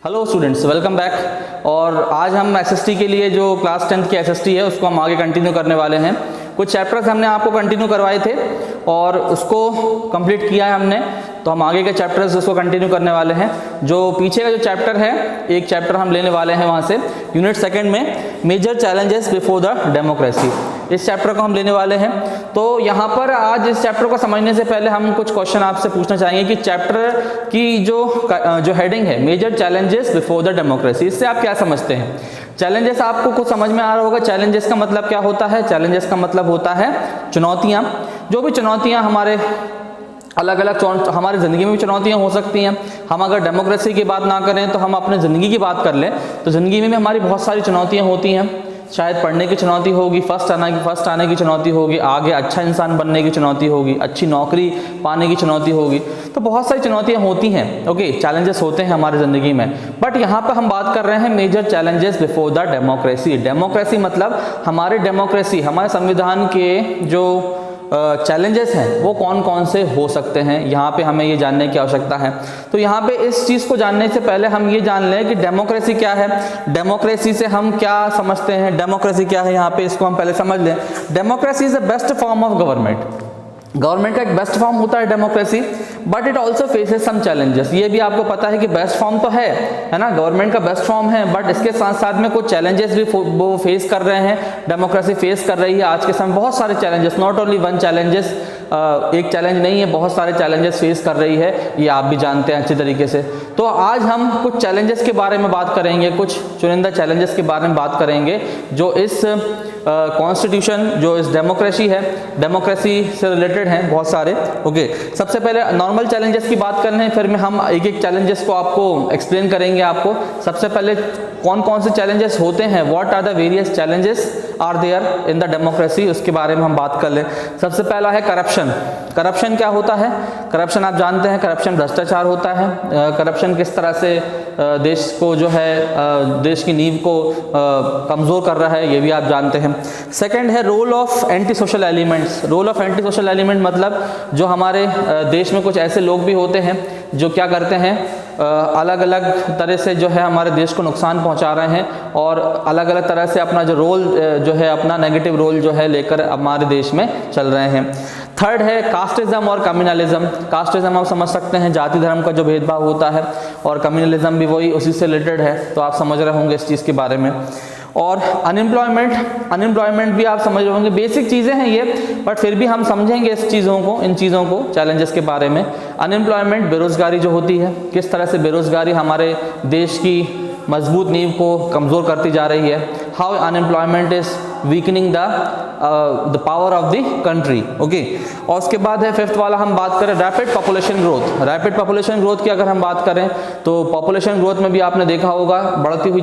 Hello students, welcome back. और आज हम एसएसटी के लिए जो क्लास 10th की एसएसटी है उसको हम आगे कंटिन्यू करने वाले हैं। कुछ चैप्टर्स हमने आपको कंटिन्यू करवाए थे और उसको कंप्लीट किया है हमने, तो हम आगे के चैप्टर्स उसको कंटिन्यू करने वाले हैं। जो पीछे का जो चैप्टर है, एक चैप्टर हम लेने वाले हैं वहाँ से, यूनिट सेकंड में major challenges before the democracy, इस चैप्टर को हम लेने वाले हैं। तो यहाँ पर आज इस चैप्टर को समझने से पहले हम कुछ क्वेश्चन आपसे पूछना चाहेंगे कि चैप्टर की जो हेडिंग है major challenges before the democracy, इससे आप क्या समझते हैं? चैलेंजेस आपको कुछ समझ में आ रहा होगा। चैलेंजेस का मतलब क्या होता है? चैलेंजेस का मतलब होता है चुनौतियाँ। जो भी चुनौतियाँ हमारे अलग अलग हमारी ज़िंदगी में भी चुनौतियाँ हो सकती हैं। हम अगर डेमोक्रेसी की बात ना करें तो हम अपने ज़िंदगी की बात कर लें तो ज़िंदगी में भी हमारी बहुत सारी चुनौतियाँ होती हैं। शायद पढ़ने की चुनौती होगी, फर्स्ट आने की चुनौती होगी, आगे अच्छा इंसान बनने की चुनौती होगी, अच्छी नौकरी पाने की चुनौती होगी। तो बहुत सारी चुनौतियाँ होती हैं। ओके, चैलेंजेस होते हैं हमारी ज़िंदगी में। बट यहाँ पर हम बात कर रहे हैं major challenges before the democracy. Democracy मतलब हमारे संविधान के जो चैलेंजेस हैं वो कौन कौन से हो सकते हैं, यहाँ पे हमें ये जानने की आवश्यकता है। तो यहाँ पे इस चीज़ को जानने से पहले हम ये जान लें कि डेमोक्रेसी क्या है, डेमोक्रेसी से हम क्या समझते हैं, डेमोक्रेसी क्या है। यहाँ पे इसको हम पहले समझ लें। Democracy is the best form of government. Government का एक बेस्ट फॉर्म होता है democracy, but it also faces some challenges. ये भी आपको पता है कि बेस्ट फॉर्म तो है ना, गवर्नमेंट का बेस्ट फॉर्म है, बट इसके साथ साथ में कुछ चैलेंजेस भी वो फेस कर रहे हैं, डेमोक्रेसी फेस कर रही है आज के समय। बहुत सारे challenges, not only one challenges, एक चैलेंज नहीं है, बहुत सारे चैलेंजेस फेस कर रही है, ये आप भी जानते हैं अच्छी तरीके से। तो आज हम कुछ चैलेंजेस के बारे में बात करेंगे, कुछ चुनिंदा चैलेंजेस के बारे में बात करेंगे जो इस कॉन्स्टिट्यूशन, जो इस डेमोक्रेसी है, डेमोक्रेसी से रिलेटेड हैं बहुत सारे। ओके, सबसे पहले नॉर्मल चैलेंजेस की बात करने हैं, फिर में हम एक एक चैलेंजेस को आपको एक्सप्लेन करेंगे आपको। सबसे पहले कौन कौन से चैलेंजेस होते हैं, what are the various challenges are there in the democracy, उसके बारे में हम बात कर लें। सबसे पहला है करप्शन। करप्शन क्या होता है? करप्शन आप जानते हैं, करप्शन भ्रष्टाचार होता है। करप्शन किस तरह से देश को जो है, देश की नींव को कमज़ोर कर रहा है, ये भी आप जानते हैं। सेकंड है role of anti social elements. Role of anti social element मतलब जो हमारे देश में कुछ ऐसे लोग भी होते हैं जो क्या करते हैं, अलग अलग तरह से जो है हमारे देश को नुकसान पहुंचा रहे हैं और अलग अलग तरह से अपना जो रोल जो है, अपना नेगेटिव रोल जो है लेकर हमारे देश में चल रहे हैं। थर्ड है कास्टिज्म और कम्युनलिज्म। कास्टिज्म आप समझ सकते हैं, जाति धर्म का जो भेदभाव होता है, और कम्युनलिज्म भी वही उसी से रिलेटेड है, तो आप समझ रहे होंगे इस चीज़ के बारे में। और अनएम्प्लॉयमेंट भी आप समझ रहे होंगे। बेसिक चीज़ें हैं ये, बट फिर भी हम समझेंगे इन चीज़ों को चैलेंजेस के बारे में। अनएम्प्लॉयमेंट, बेरोज़गारी जो होती है, किस तरह से बेरोज़गारी हमारे देश की मजबूत नींव को कमज़ोर करती जा रही है। How unemployment is weakening the power of the country. Okay, और उसके बाद है फिफ्थ वाला, हम बात करें rapid population growth. Rapid population growth की अगर हम बात करें तो पॉपुलेशन ग्रोथ में भी आपने देखा होगा बढ़ती हुई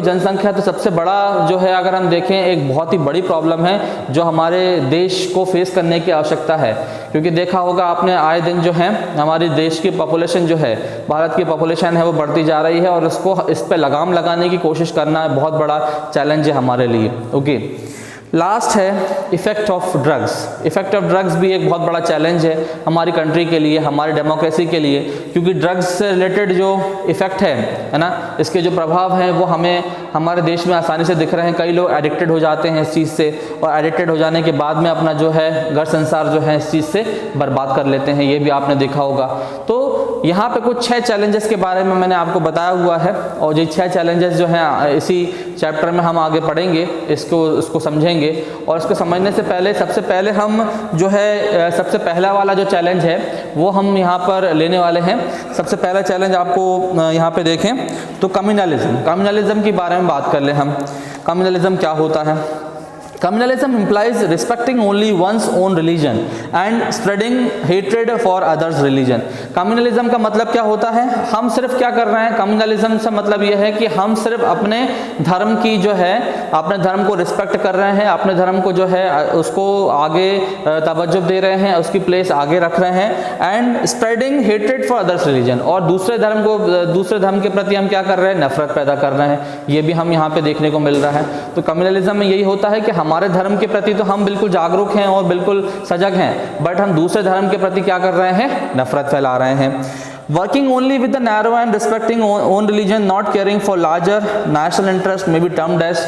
जनसंख्या तो सबसे बड़ा जो है, अगर हम देखें, एक बहुत ही बड़ी प्रॉब्लम है जो हमारे देश को फेस करने की आवश्यकता है। क्योंकि देखा होगा आपने, आए दिन जो है हमारे देश की पॉपुलेशन जो है, भारत की पॉपुलेशन है, वो बढ़ती जा रही है और इस पर लगाम लगाने की कोशिश करना बहुत बड़ा चैलेंज है हमारे लिए। ओके, लास्ट है effect of drugs. Effect of drugs भी एक बहुत बड़ा चैलेंज है हमारी कंट्री के लिए, हमारी डेमोक्रेसी के लिए, क्योंकि ड्रग्स से रिलेटेड जो इफेक्ट है ना, इसके जो प्रभाव हैं वो हमें हमारे देश में आसानी से दिख रहे हैं। कई लोग एडिक्टेड हो जाते हैं इस चीज़ से, और एडिक्टेड हो जाने के बाद में अपना जो है घर संसार जो है इस चीज़ से बर्बाद कर लेते हैं, ये भी आपने देखा होगा। तो यहाँ पे कुछ 6 चैलेंजेस के बारे में मैंने आपको बताया हुआ है, और ये 6 चैलेंजेस जो हैं इसी चैप्टर में हम आगे पढ़ेंगे, इसको समझेंगे। और इसको समझने से पहले सबसे पहले हम जो है, सबसे पहला वाला जो चैलेंज है वो हम यहाँ पर लेने वाले हैं। सबसे पहला चैलेंज आपको यहाँ पे देखें तो कम्युनलिज्म के बारे में बात कर लें हम। कम्युनलिज्म क्या होता है? Communalism implies respecting only one's own religion and spreading hatred for others' religion. Communalism का मतलब क्या होता है? हम सिर्फ क्या कर रहे हैं? Communalism से मतलब यह है कि हम सिर्फ अपने धर्म की जो है, अपने धर्म को रिस्पेक्ट कर रहे हैं, अपने धर्म को जो है उसको आगे तवज्जो दे रहे हैं, उसकी प्लेस आगे रख रहे हैं, and spreading hatred for others religion, और दूसरे धर्म के प्रति हम क्या कर रहे हैं? नफरत पैदा कर रहे हैं। ये भी हम यहाँ पे देखने को मिल रहा है। तो कम्युनलिज्म में यही होता है कि हमारे धर्म के प्रति तो हम बिल्कुल जागरूक हैं और बिल्कुल सजग हैं, बट हम दूसरे धर्म के प्रति क्या कर रहे हैं? नफरत फैला रहे हैं। Working only with the narrow and respecting own religion, not caring for larger national interest, may be termed as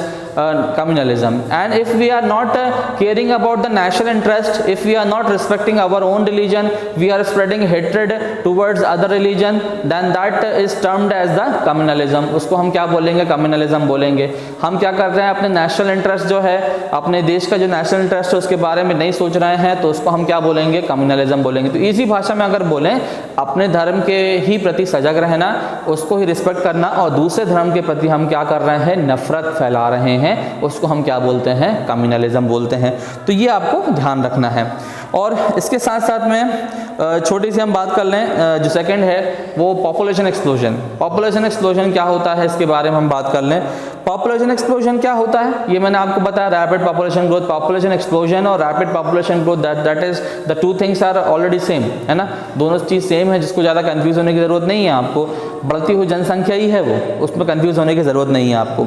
communalism. And if we are not caring about the national interest, if we are not respecting our own religion, we are spreading hatred towards other religion, then that is termed as the communalism. उसको हम क्या बोलेंगे? Communalism बोलेंगे। हम क्या कर रहे हैं? अपने नेशनल इंटरेस्ट जो है, अपने देश का जो नेशनल इंटरेस्ट है उसके बारे में नहीं सोच रहे हैं, तो उसको हम क्या बोलेंगे? कम्युनलिज्म बोलेंगे। तो इसी भाषा में अगर बोलें, अपने धर्म के ही प्रति सजग रहना, उसको ही रिस्पेक्ट करना, और दूसरे धर्म के प्रति हम क्या कर रहे हैं? नफरत फैला रहे हैं, उसको हम क्या बोलते हैं? कम्युनलिज्म बोलते हैं। तो ये आपको ध्यान रखना है। और इसके साथ साथ में छोटी सी हम बात कर लें, जो सेकंड है वो पॉपुलेशन एक्सप्लोजन। पॉपुलेशन एक्सप्लोजन क्या होता है, इसके बारे में हम बात कर लें। पॉपुलेशन एक्सप्लोजन क्या होता है, ये मैंने आपको बताया, rapid population growth. Population explosion और rapid population growth, that is the two things are already same, है ना, दोनों चीज़ सेम है, जिसको ज़्यादा कंफ्यूज होने की ज़रूरत नहीं है आपको। बढ़ती हुई जनसंख्या ही है वो, उसमें कंफ्यूज होने की ज़रूरत नहीं है आपको।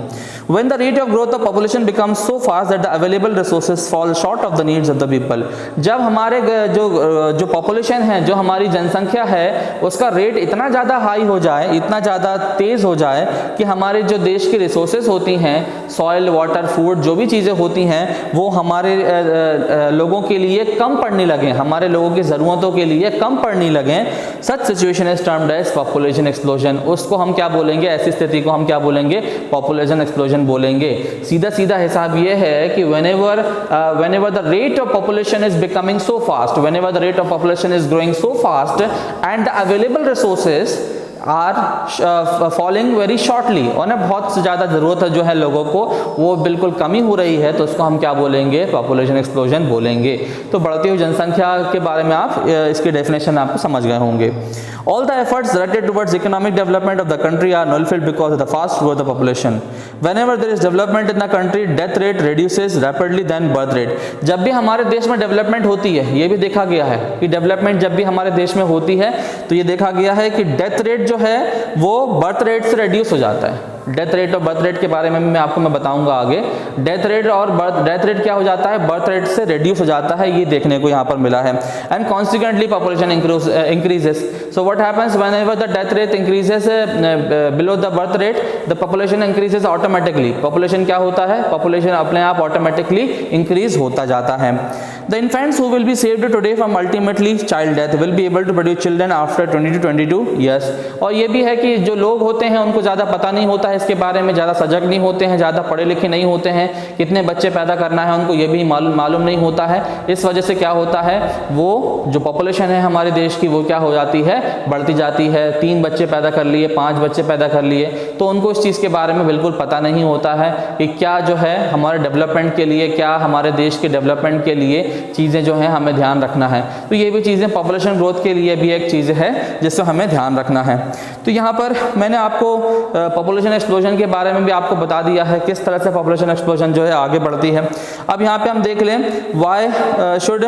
When the rate of growth of population becomes so fast that the available resources fall short of the needs of the people, जब हमारे जो पॉपुलेशन है, जो हमारी जनसंख्या है, उसका रेट इतना ज़्यादा हाई हो जाए, इतना ज़्यादा तेज़ हो जाए कि हमारे जो देश की रिसोर्सेज होती हैं, सॉइल, वाटर, फूड, जो भी चीज़ें होती हैं, वो हमारे लोगों के लिए कम पड़ने लगें, हमारे लोगों की ज़रूरतों के लिए कम पड़ने लगें, such situation is termed as population explosion. उसको हम क्या बोलेंगे? ऐसी स्थिति को हम क्या बोलेंगे? पॉपुलेशन एक्सप्लोजन बोलेंगे। सीधा सीधा हिसाब ये है कि whenever the rate of population is becoming so fast, whenever the rate of population is growing so fast and the available resources are falling very shortly, और ना बहुत ज़्यादा ज़रूरत है जो है लोगों को, वो बिल्कुल कमी हो रही है, तो उसको हम क्या बोलेंगे? पॉपुलेशन एक्सप्लोजन बोलेंगे। तो बढ़ती हुई जनसंख्या के बारे में आप इसकी डेफिनेशन आपको समझ गए होंगे। All the efforts directed towards economic development of the country are nullified because of the fast growth of population. Whenever there is development in the country, death rate reduces rapidly than birth rate. जब भी हमारे देश में development होती है, ये भी देखा गया है कि डेवलपमेंट जब भी हमारे देश में होती है, तो ये देखा गया है कि डेथ रेट जो है वो बर्थ रेट से रिड्यूस हो जाता है। डेथ रेट और बर्थ रेट के बारे में मैं बताऊंगा आगे। डेथ रेट और डेथ रेट क्या हो जाता है? बर्थ रेट से रिड्यूस हो जाता है, ये देखने को यहाँ पर मिला है। And consequently population increases. So what happens whenever the death rate increases below the birth rate, the population increases automatically. Population क्या होता है? पॉपुलेशन अपने आप ऑटोमेटिकली इंक्रीज होता जाता है। The infants who will be saved today from ultimately child death will be able to produce children after 20 to 22 years. और ये भी है कि जो लोग होते हैं उनको ज़्यादा पता नहीं होता है इसके बारे में, ज़्यादा सजग नहीं होते हैं, ज़्यादा पढ़े लिखे नहीं होते हैं, कितने बच्चे पैदा करना है उनको ये भी मालूम नहीं होता है। इस वजह से क्या होता है, वो जो पॉपुलेशन है हमारे देश की वो क्या हो जाती है? बढ़ती जाती है। 3 बच्चे पैदा कर लिए, 5 बच्चे पैदा कर लिए, तो उनको इस चीज़ के बारे में बिल्कुल पता नहीं होता है कि क्या जो है हमारे डेवलपमेंट के लिए, क्या हमारे देश के डेवलपमेंट के लिए चीज़ें जो हैं हमें ध्यान रखना है। तो ये भी चीज़ें पॉपुलेशन ग्रोथ के लिए भी एक चीज़ है जिससे हमें ध्यान रखना है। तो यहाँ पर मैंने आपको पॉपुलेशन एक्सप्लोजन के बारे में भी आपको बता दिया है, किस तरह से पॉपुलेशन एक्सप्लोजन जो है आगे बढ़ती है। अब यहाँ पे हम देख लें, why should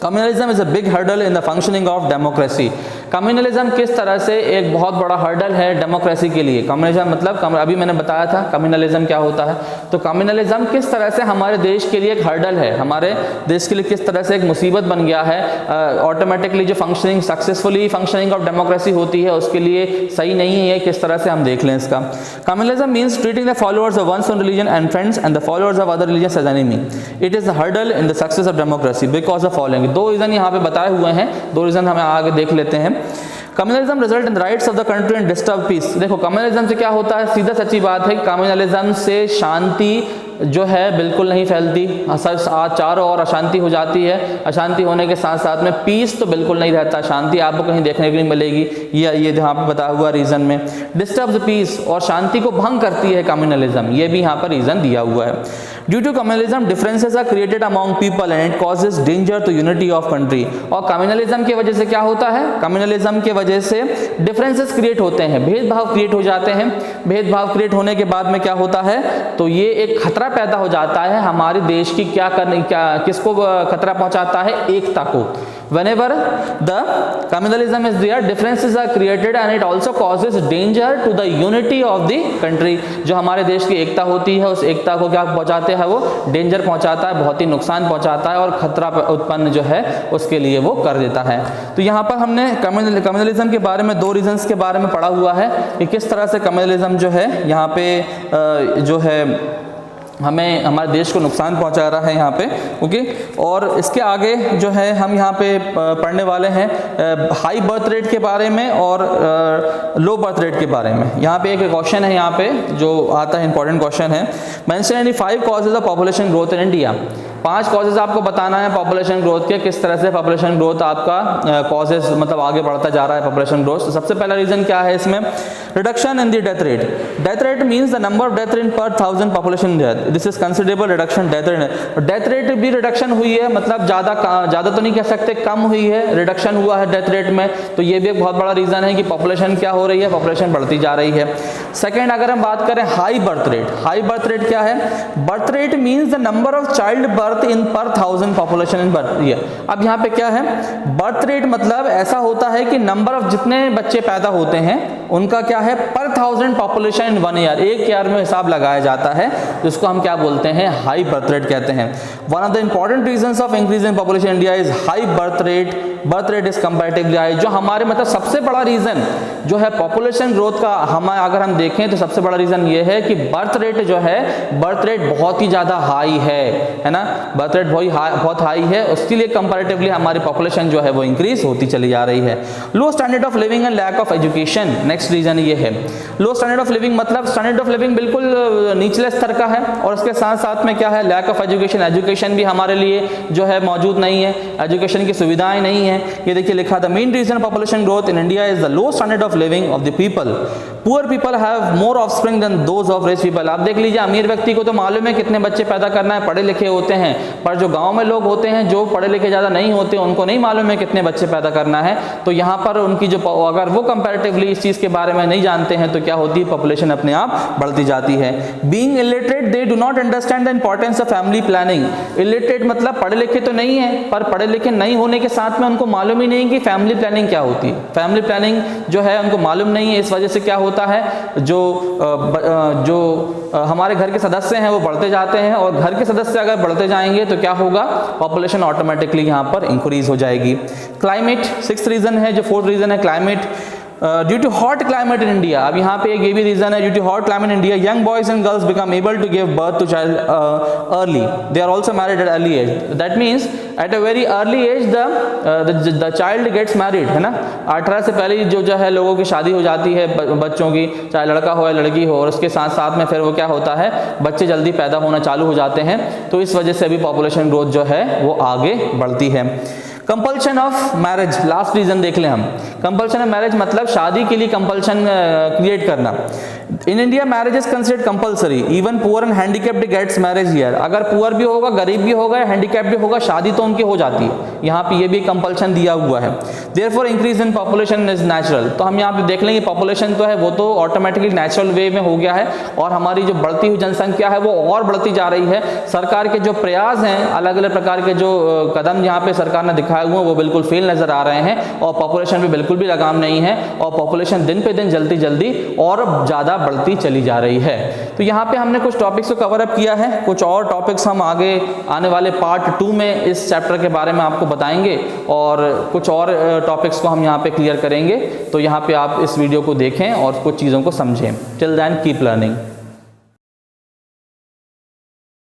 communalism is a big hurdle in the functioning of democracy. Communalism किस तरह से एक बहुत बड़ा हर्डल है डेमोक्रेसी के लिए। कम्युनलिज्म मतलब अभी मैंने बताया था कम्युनलिज्म क्या होता है। तो कम्युनलिज्म किस तरह से हमारे देश के लिए एक हर्डल है, हमारे देश के लिए किस तरह से एक मुसीबत बन गया है। ऑटोमेटिकली जो functioning, successfully functioning of democracy होती है उसके लिए सही नहीं है, किस तरह से हम देख लें इसका। Communalism means treating the followers of one's own religion and friends and the followers of other religion as enemy. It is the hurdle in the success of democracy because of following. 2 reason यहाँ पे बताए हुए हैं, 2 reason हमें आगे देख लेते हैं। Communalism result in rights of the country and disturb peace. देखो कम्युनलिज्म से क्या होता है, सीधा सच्ची बात है, कम्युनलिज्म से शांति जो है बिल्कुल नहीं फैलती, चारों ओर अशांति हो जाती है। अशांति होने के साथ साथ में पीस तो बिल्कुल नहीं रहता, शांति आपको कहीं देखने को नहीं मिलेगी। ये यहाँ पे बताया हुआ रीजन में डिस्टर्ब द पीस, और शांति को भंग करती है कम्युनलिज्म, ये भी यहाँ पर रीजन दिया हुआ है। Due to communalism differences are created among people and it causes danger to unity of country. और कम्युनलिज्म की वजह से क्या होता है, कम्युनलिज्म की वजह से डिफरेंसेस क्रिएट होते हैं, भेदभाव क्रिएट हो जाते हैं। भेदभाव क्रिएट होने के बाद में क्या होता है, तो ये एक खतरा पैदा हो जाता है हमारे देश की, किसको खतरा पहुंचाता है, एकता को। whenever the communalism is there, differences are created and it also causes danger to the unity of the country। जो हमारे देश की एकता होती है उस एकता को क्या पहुंचाते हैं, वो डेंजर पहुंचाता है, बहुत ही नुकसान पहुंचाता है और खतरा उत्पन्न जो है उसके लिए वो कर देता है। तो यहाँ पर हमने कम्युनलिज्म के बारे में 2 रीजंस के बारे में पढ़ा हुआ है कि किस तरह से कम्युनलिज्म जो है यहाँ पे जो है हमें हमारे देश को नुकसान पहुंचा रहा है यहाँ पे, ओके। और इसके आगे जो है हम यहाँ पे पढ़ने वाले हैं हाई बर्थ रेट के बारे में और लो बर्थ रेट के बारे में। यहाँ पे एक क्वेश्चन है यहाँ पे जो आता है, इंपॉर्टेंट क्वेश्चन है, mention any 5 causes of population growth in India. 5 causes आपको बताना है पॉपुलेशन ग्रोथ के, किस तरह से पॉपुलेशन ग्रोथ आपका कॉजेज मतलब आगे बढ़ता जा रहा है पॉपुलेशन ग्रोथ। तो सबसे पहला रीजन क्या है इसमें, reduction in the death rate. Death rate means the number of death in पर 1000 population death, this is considerable reduction death rate. Death rate भी रिडक्शन हुई है, मतलब ज़्यादा तो नहीं कह सकते, कम हुई है, रिडक्शन हुआ है डेथ रेट में। तो ये भी एक बहुत बड़ा रीजन है कि पॉपुलेशन क्या हो रही है, पॉपुलेशन बढ़ती जा रही है। सेकेंड, अगर हम बात करें high birth rate, high birth rate क्या है, birth rate means the number of child birth in पर 1000 पॉपुलेशन इन बर्थ ईयर। अब यहाँ पे क्या है, बर्थ रेट मतलब ऐसा होता है कि नंबर ऑफ जितने बच्चे पैदा होते हैं उनका क्या है, पर 1000 पॉपुलेशन इन 1 ईयर, एक ईयर में हिसाब लगाया जाता है, जिसको हम क्या बोलते हैं, हाई बर्थ रेट कहते हैं। One of the important reasons of increase in population India is high birth rate is comparatively high. जो हमारे मतलब सबसे बड़ा रीजन जो है पॉपुलेशन ग्रोथ का, हम अगर हम देखें तो सबसे बड़ा रीजन ये है कि बर्थ रेट जो है, बर्थ रेट बहुत ही ज्यादा हाई है ना, बर्थ रेट बहुत हाई है, उसके लिए कंपैरेटिवली हमारी पॉपुलेशन जो है वो इंक्रीज होती चली जा रही है। Low standard of living and lack of education, next reason ये है। लो स्टैंडर्ड ऑफ लिविंग मतलब स्टैंडर्ड ऑफ लिविंग बिल्कुल निचले स्तर का है, और उसके साथ साथ में क्या है, लैक ऑफ एजुकेशन, एजुकेशन भी हमारे लिए जो है मौजूद नहीं है, एजुकेशन की सुविधाएं नहीं है। ये देखिए लिखा, the main reason population growth in India is the low standard of living of the people. Poor people have more offspring than those of rich people. आप देख लीजिए, अमीर व्यक्ति को तो मालूम है कितने बच्चे पैदा करना है, पढ़े लिखे होते हैं, पर जो गांव में लोग होते हैं जो पढ़े लिखे ज़्यादा नहीं होते, उनको नहीं मालूम है कितने बच्चे पैदा करना है। तो यहाँ पर उनकी जो, अगर वो कंपैरेटिवली इस चीज़ के बारे में नहीं जानते हैं तो क्या होती है, पॉपुलेशन अपने आप बढ़ती जाती है। Being illiterate they do not understand the importance of family planning. Illiterate मतलब पढ़े लिखे तो नहीं है, पर पढ़े लिखे नहीं होने के साथ में उनको मालूम ही नहीं कि फैमिली प्लानिंग क्या होती है। फैमिली प्लानिंग जो है उनको मालूम नहीं है, इस वजह से क्या होता है, जो हमारे घर के सदस्य हैं वो बढ़ते जाते हैं, और घर के सदस्य अगर बढ़ते जाएंगे तो क्या होगा, पॉपुलेशन ऑटोमेटिकली यहाँ पर इंक्रीज हो जाएगी। क्लाइमेट 6th रीजन है, जो 4th रीजन है climate. Due to hot climate in India, अब यहाँ पे एक ये भी रीजन है, due to hot climate in India young boys and girls become able to give birth to child early, they are also married at early age. That means at a very early age the child gets married, है ना। 18 से पहले जो है लोगों की शादी हो जाती है बच्चों की, चाहे लड़का हो या लड़की हो, और उसके साथ साथ में फिर वो क्या होता है, बच्चे जल्दी पैदा होना चालू हो जाते हैं। तो इस वजह से भी पॉपुलेशन ग्रोथ जो है वो आगे बढ़ती है। Compulsion of marriage, last reason देख लें हम। कंपल्शन ऑफ मैरिज मतलब शादी के लिए कंपल्शन क्रिएट करना। In India marriage is considered compulsory, even poor and handicapped gets marriage here. अगर पुअर भी होगा, गरीब भी होगा, हैंडीकैप भी होगा, शादी तो उनकी हो जाती है। यहाँ पे ये भी कंपल्शन दिया हुआ है। Therefore increase in population is natural. तो हम यहाँ पे देख लेंगे पॉपुलेशन तो है वो तो ऑटोमेटिकली नेचुरल वे में हो गया है, और हमारी जो बढ़ती हुई जनसंख्या है वो और बढ़ती जा रही है। सरकार के जो प्रयास हैं, अलग अलग प्रकार के जो कदम यहाँ पे सरकार ने दिखाए हुए हैं वो बिल्कुल फेल नजर आ रहे हैं, और पॉपुलेशन पे बिल्कुल भी लगाम नहीं है, और पॉपुलेशन दिन पे दिन जल्दी और ज़्यादा बढ़ती चली जा रही है। तो यहाँ पे हमने कुछ टॉपिक्स को कवर अप किया है, कुछ और टॉपिक्स हम आगे आने वाले पार्ट 2 में इस चैप्टर के बारे में आपको बताएंगे, और कुछ और टॉपिक्स को हम यहाँ पे क्लियर करेंगे। तो यहाँ पे आप इस वीडियो को देखें और कुछ चीज़ों को समझें। Till then keep learning.